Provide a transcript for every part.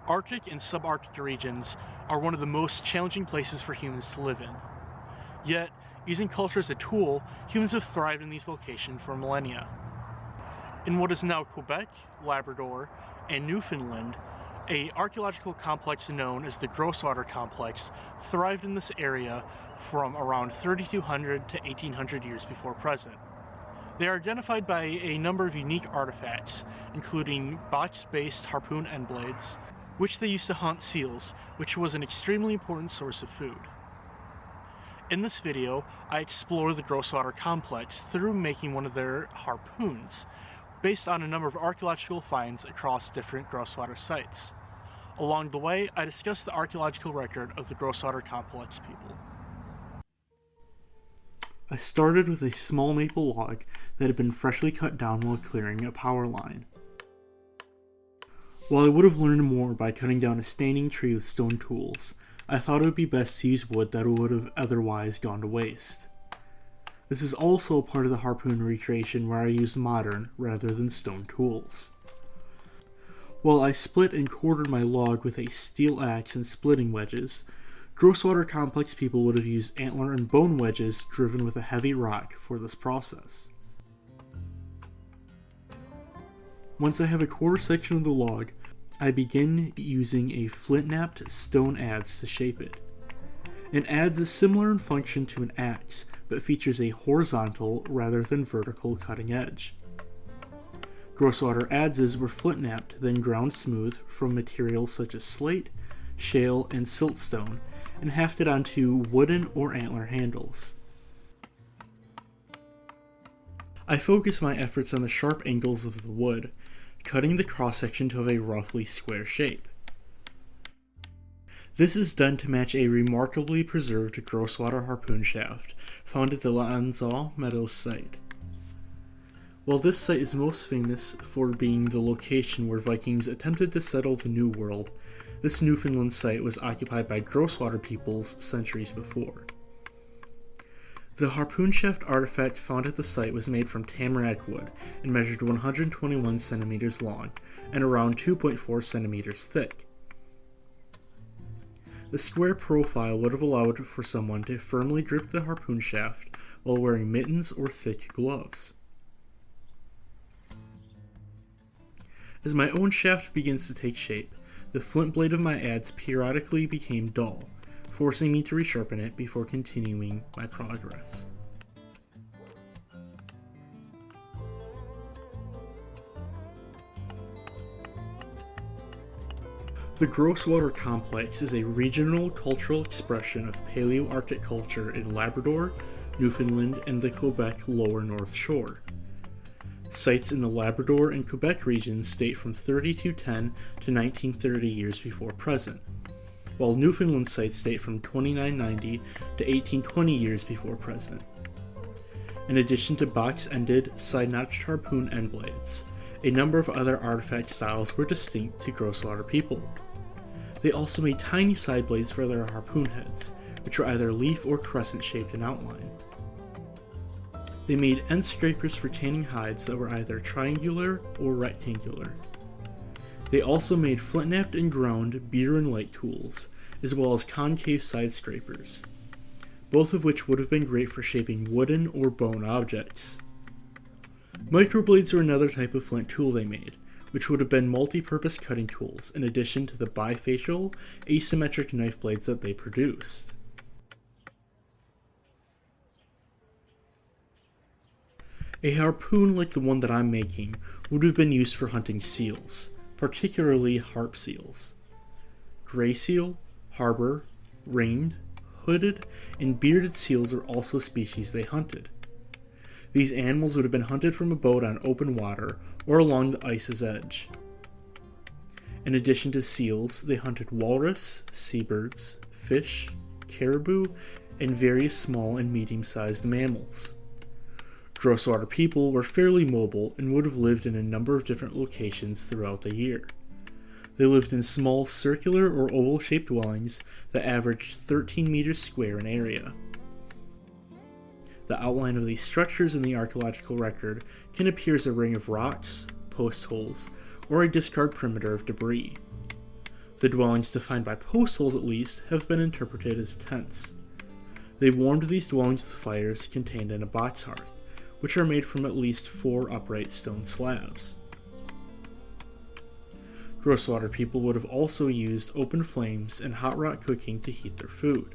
Arctic and subarctic regions are one of the most challenging places for humans to live in. Yet, using culture as a tool, humans have thrived in these locations for millennia. In what is now Quebec, Labrador, and Newfoundland, an archaeological complex known as the Groswater Complex thrived in this area from around 3200 to 1800 years before present. They are identified by a number of unique artifacts, including box-based harpoon endblades, which they used to hunt seals, which was an extremely important source of food. In this video, I explore the Groswater Complex through making one of their harpoons, based on a number of archaeological finds across different Groswater sites. Along the way, I discuss the archaeological record of the Groswater Complex people. I started with a small maple log that had been freshly cut down while clearing a power line. While I would have learned more by cutting down a standing tree with stone tools, I thought it would be best to use wood that would have otherwise gone to waste. This is also a part of the harpoon recreation where I used modern rather than stone tools. While I split and quartered my log with a steel axe and splitting wedges, Groswater Complex people would have used antler and bone wedges driven with a heavy rock for this process. Once I have a quarter section of the log, I begin using a flint-knapped stone adze to shape it. An adze is similar in function to an axe, but features a horizontal rather than vertical cutting edge. Groswater adzes were flint-knapped, then ground smooth from materials such as slate, shale, and siltstone, and hafted onto wooden or antler handles. I focus my efforts on the sharp angles of the wood, cutting the cross-section to have a roughly square shape. This is done to match a remarkably preserved Groswater harpoon shaft found at the L'Anneau Meadows site. While this site is most famous for being the location where Vikings attempted to settle the New World, this Newfoundland site was occupied by Groswater peoples centuries before. The harpoon shaft artifact found at the site was made from tamarack wood and measured 121 centimeters long and around 2.4 centimeters thick. The square profile would have allowed for someone to firmly grip the harpoon shaft while wearing mittens or thick gloves. As my own shaft begins to take shape, the flint blade of my adze periodically became dull, forcing me to resharpen it before continuing my progress. The Groswater Complex is a regional cultural expression of Paleoarctic culture in Labrador, Newfoundland, and the Quebec Lower North Shore. Sites in the Labrador and Quebec regions date from 3210 to 1930 years before present, while Newfoundland sites date from 2990 to 1820 years before present. In addition to box-ended, side-notched harpoon endblades, a number of other artifact styles were distinct to Groswater people. They also made tiny side blades for their harpoon heads, which were either leaf or crescent shaped in outline. They made end scrapers for tanning hides that were either triangular or rectangular. They also made flint-knapped and ground beater and light tools, as well as concave side scrapers, both of which would have been great for shaping wooden or bone objects. Microblades were another type of flint tool they made, which would have been multi-purpose cutting tools in addition to the bifacial, asymmetric knife blades that they produced. A harpoon like the one that I'm making would have been used for hunting seals, particularly harp seals. Gray seal, harbor, ringed, hooded, and bearded seals are also species they hunted. These animals would have been hunted from a boat on open water or along the ice's edge. In addition to seals, they hunted walrus, seabirds, fish, caribou, and various small and medium-sized mammals. Groswater people were fairly mobile and would have lived in a number of different locations throughout the year. They lived in small circular or oval-shaped dwellings that averaged 13 meters square in area. The outline of these structures in the archaeological record can appear as a ring of rocks, post holes, or a discard perimeter of debris. The dwellings defined by post holes, at least, have been interpreted as tents. They warmed these dwellings with fires contained in a box hearth, which are made from at least 4 upright stone slabs. Groswater people would have also used open flames and hot rock cooking to heat their food.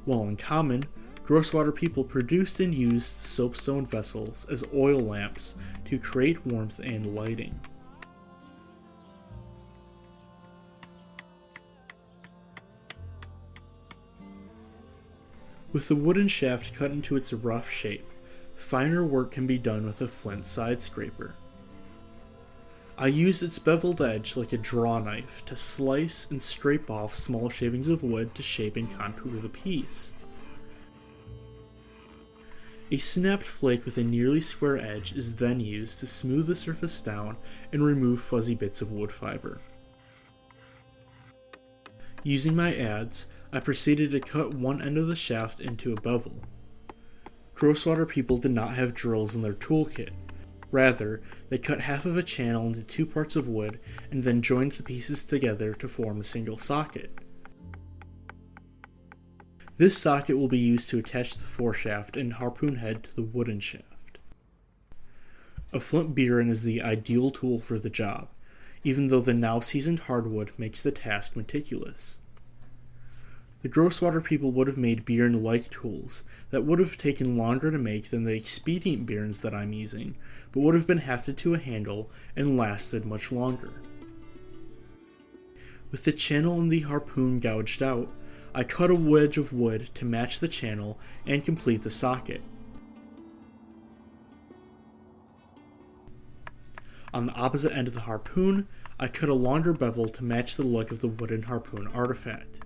While in common, Groswater people produced and used soapstone vessels as oil lamps to create warmth and lighting. With the wooden shaft cut into its rough shape, finer work can be done with a flint side scraper. I used its beveled edge like a draw knife to slice and scrape off small shavings of wood to shape and contour the piece. A snapped flake with a nearly square edge is then used to smooth the surface down and remove fuzzy bits of wood fiber. Using my adze, I proceeded to cut one end of the shaft into a bevel. Groswater people did not have drills in their toolkit. Rather, they cut half of a channel into 2 parts of wood and then joined the pieces together to form a single socket. This socket will be used to attach the foreshaft and harpoon head to the wooden shaft. A flint biren is the ideal tool for the job, even though the now seasoned hardwood makes the task meticulous. The Groswater people would have made biren-like tools that would have taken longer to make than the expedient birens that I'm using, but would have been hafted to a handle and lasted much longer. With the channel and the harpoon gouged out, I cut a wedge of wood to match the channel and complete the socket. On the opposite end of the harpoon, I cut a longer bevel to match the look of the wooden harpoon artifact.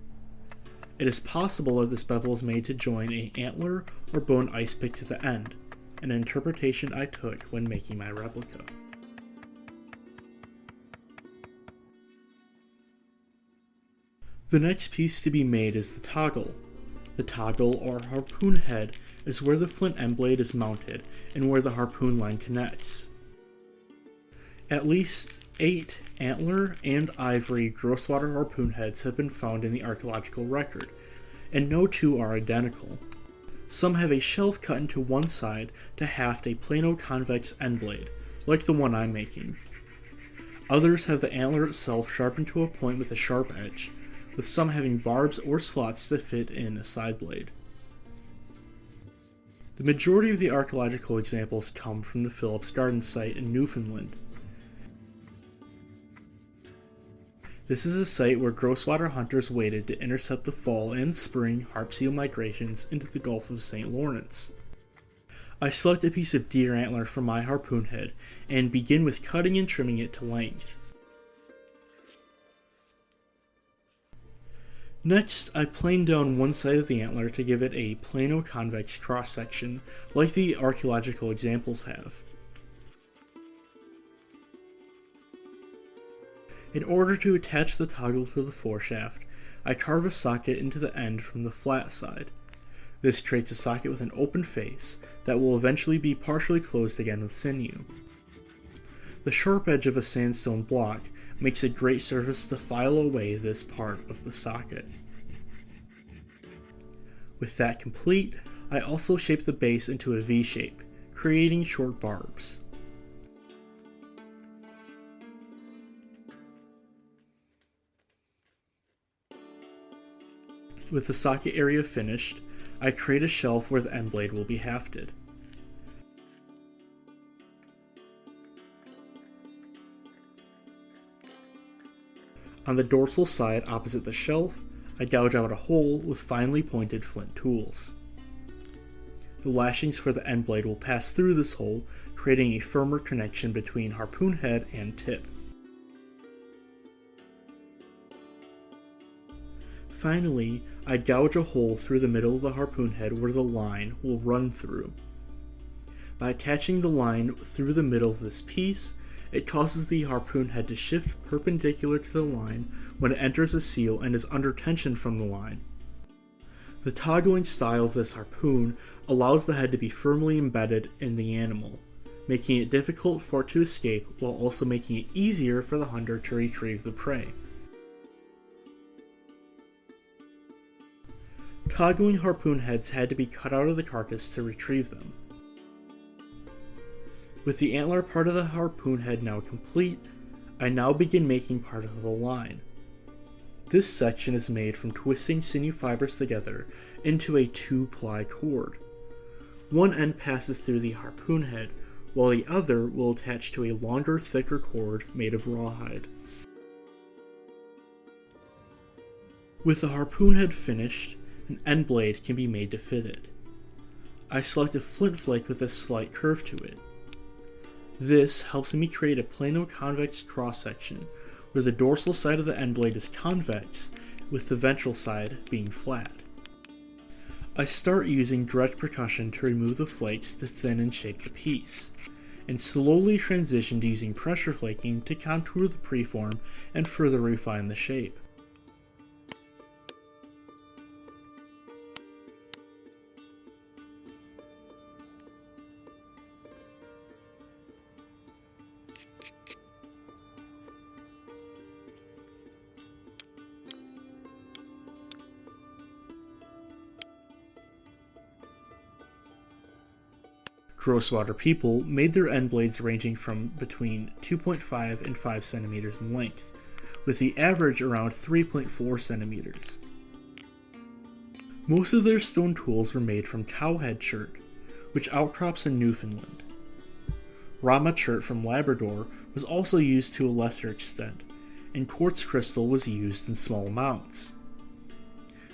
It is possible that this bevel is made to join an antler or bone ice pick to the end, an interpretation I took when making my replica. The next piece to be made is the toggle. The toggle, or harpoon head, is where the flint endblade is mounted and where the harpoon line connects. At least 8 antler and ivory Groswater harpoon heads have been found in the archaeological record, and no 2 are identical. Some have a shelf cut into one side to haft a plano-convex endblade, like the one I'm making. Others have the antler itself sharpened to a point with a sharp edge, with some having barbs or slots to fit in a side blade. The majority of the archaeological examples come from the Phillips Garden site in Newfoundland. This is a site where Groswater hunters waited to intercept the fall and spring harp seal migrations into the Gulf of St. Lawrence. I select a piece of deer antler from my harpoon head and begin with cutting and trimming it to length. Next, I plane down one side of the antler to give it a plano-convex cross-section like the archaeological examples have. In order to attach the toggle to the foreshaft, I carve a socket into the end from the flat side. This creates a socket with an open face that will eventually be partially closed again with sinew. The sharp edge of a sandstone block makes a great surface to file away this part of the socket. With that complete, I also shape the base into a V shape, creating short barbs. With the socket area finished, I create a shelf where the end blade will be hafted. On the dorsal side opposite the shelf, I gouge out a hole with finely pointed flint tools. The lashings for the end blade will pass through this hole, creating a firmer connection between harpoon head and tip. Finally, I gouge a hole through the middle of the harpoon head where the line will run through. By attaching the line through the middle of this piece, it causes the harpoon head to shift perpendicular to the line when it enters a seal and is under tension from the line. The toggling style of this harpoon allows the head to be firmly embedded in the animal, making it difficult for it to escape while also making it easier for the hunter to retrieve the prey. Toggling harpoon heads had to be cut out of the carcass to retrieve them. With the antler part of the harpoon head now complete, I now begin making part of the line. This section is made from twisting sinew fibers together into a 2-ply cord. One end passes through the harpoon head, while the other will attach to a longer, thicker cord made of rawhide. With the harpoon head finished, an end blade can be made to fit it. I select a flint flake with a slight curve to it. This helps me create a plano-convex cross-section, where the dorsal side of the end blade is convex, with the ventral side being flat. I start using direct percussion to remove the flakes to thin and shape the piece, and slowly transition to using pressure flaking to contour the preform and further refine the shape. Groswater people made their end blades ranging from between 2.5 and 5 centimeters in length, with the average around 3.4 centimeters. Most of their stone tools were made from cowhead chert, which outcrops in Newfoundland. Rama chert from Labrador was also used to a lesser extent, and quartz crystal was used in small amounts.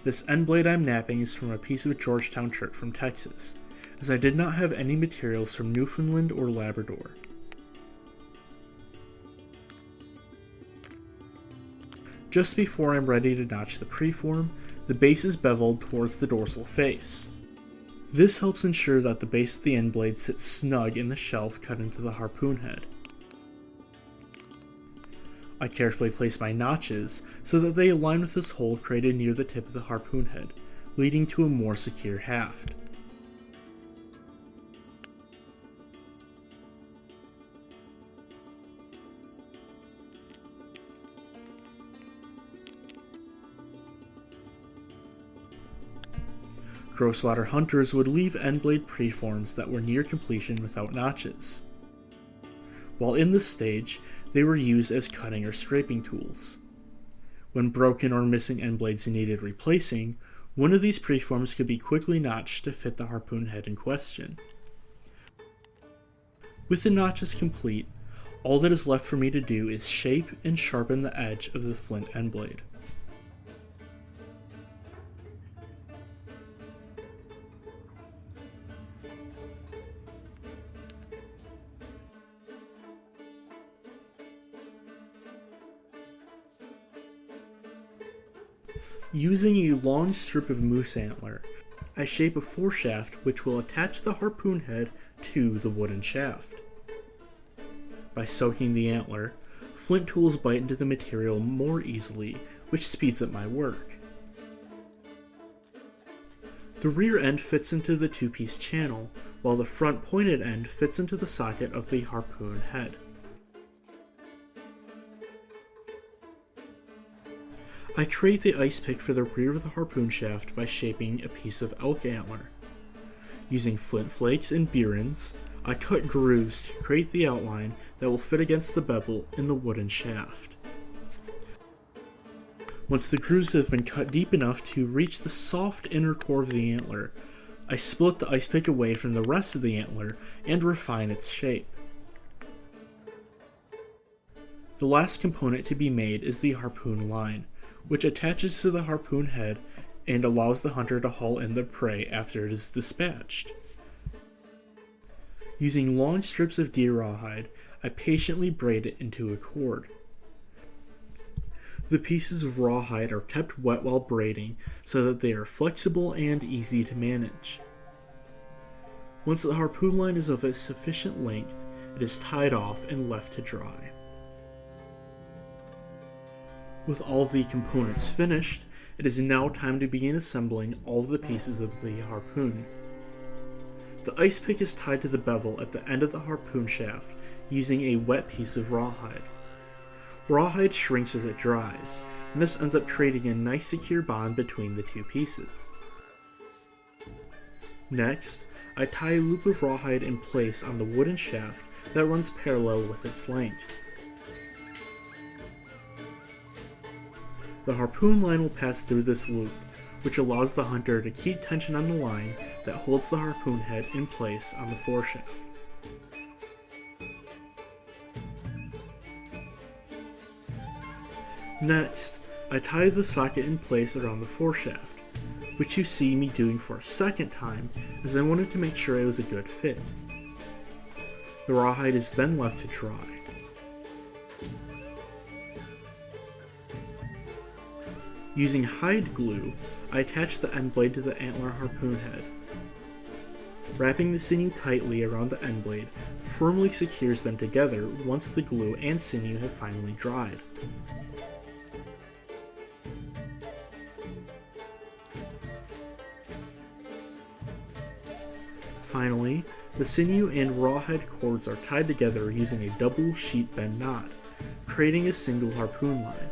This end blade I'm napping is from a piece of Georgetown chert from Texas, as I did not have any materials from Newfoundland or Labrador. Just before I'm ready to notch the preform, the base is beveled towards the dorsal face. This helps ensure that the base of the end blade sits snug in the shelf cut into the harpoon head. I carefully place my notches so that they align with this hole created near the tip of the harpoon head, leading to a more secure haft. Groswater hunters would leave end blade preforms that were near completion without notches. While in this stage, they were used as cutting or scraping tools. When broken or missing end blades needed replacing, one of these preforms could be quickly notched to fit the harpoon head in question. With the notches complete, all that is left for me to do is shape and sharpen the edge of the flint end blade. Using a long strip of moose antler, I shape a foreshaft which will attach the harpoon head to the wooden shaft. By soaking the antler, flint tools bite into the material more easily, which speeds up my work. The rear end fits into the two-piece channel, while the front pointed end fits into the socket of the harpoon head. I create the ice pick for the rear of the harpoon shaft by shaping a piece of elk antler. Using flint flakes and bearings, I cut grooves to create the outline that will fit against the bevel in the wooden shaft. Once the grooves have been cut deep enough to reach the soft inner core of the antler, I split the ice pick away from the rest of the antler and refine its shape. The last component to be made is the harpoon line, which attaches to the harpoon head and allows the hunter to haul in the prey after it is dispatched. Using long strips of deer rawhide, I patiently braid it into a cord. The pieces of rawhide are kept wet while braiding so that they are flexible and easy to manage. Once the harpoon line is of a sufficient length, it is tied off and left to dry. With all of the components finished, it is now time to begin assembling all of the pieces of the harpoon. The ice pick is tied to the bevel at the end of the harpoon shaft using a wet piece of rawhide. Rawhide shrinks as it dries, and this ends up creating a nice secure bond between the two pieces. Next, I tie a loop of rawhide in place on the wooden shaft that runs parallel with its length. The harpoon line will pass through this loop, which allows the hunter to keep tension on the line that holds the harpoon head in place on the foreshaft. Next, I tie the socket in place around the foreshaft, which you see me doing for a second time as I wanted to make sure it was a good fit. The rawhide is then left to dry. Using hide glue, I attach the end blade to the antler harpoon head. Wrapping the sinew tightly around the end blade firmly secures them together once the glue and sinew have finally dried. Finally, the sinew and rawhide cords are tied together using a double sheet bend knot, creating a single harpoon line.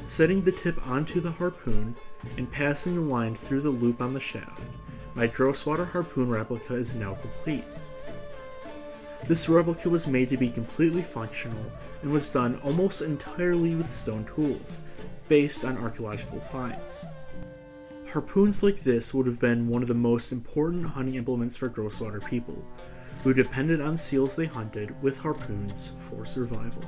Setting the tip onto the harpoon and passing the line through the loop on the shaft, my Groswater harpoon replica is now complete. This replica was made to be completely functional and was done almost entirely with stone tools, based on archaeological finds. Harpoons like this would have been one of the most important hunting implements for Groswater people, who depended on seals they hunted with harpoons for survival.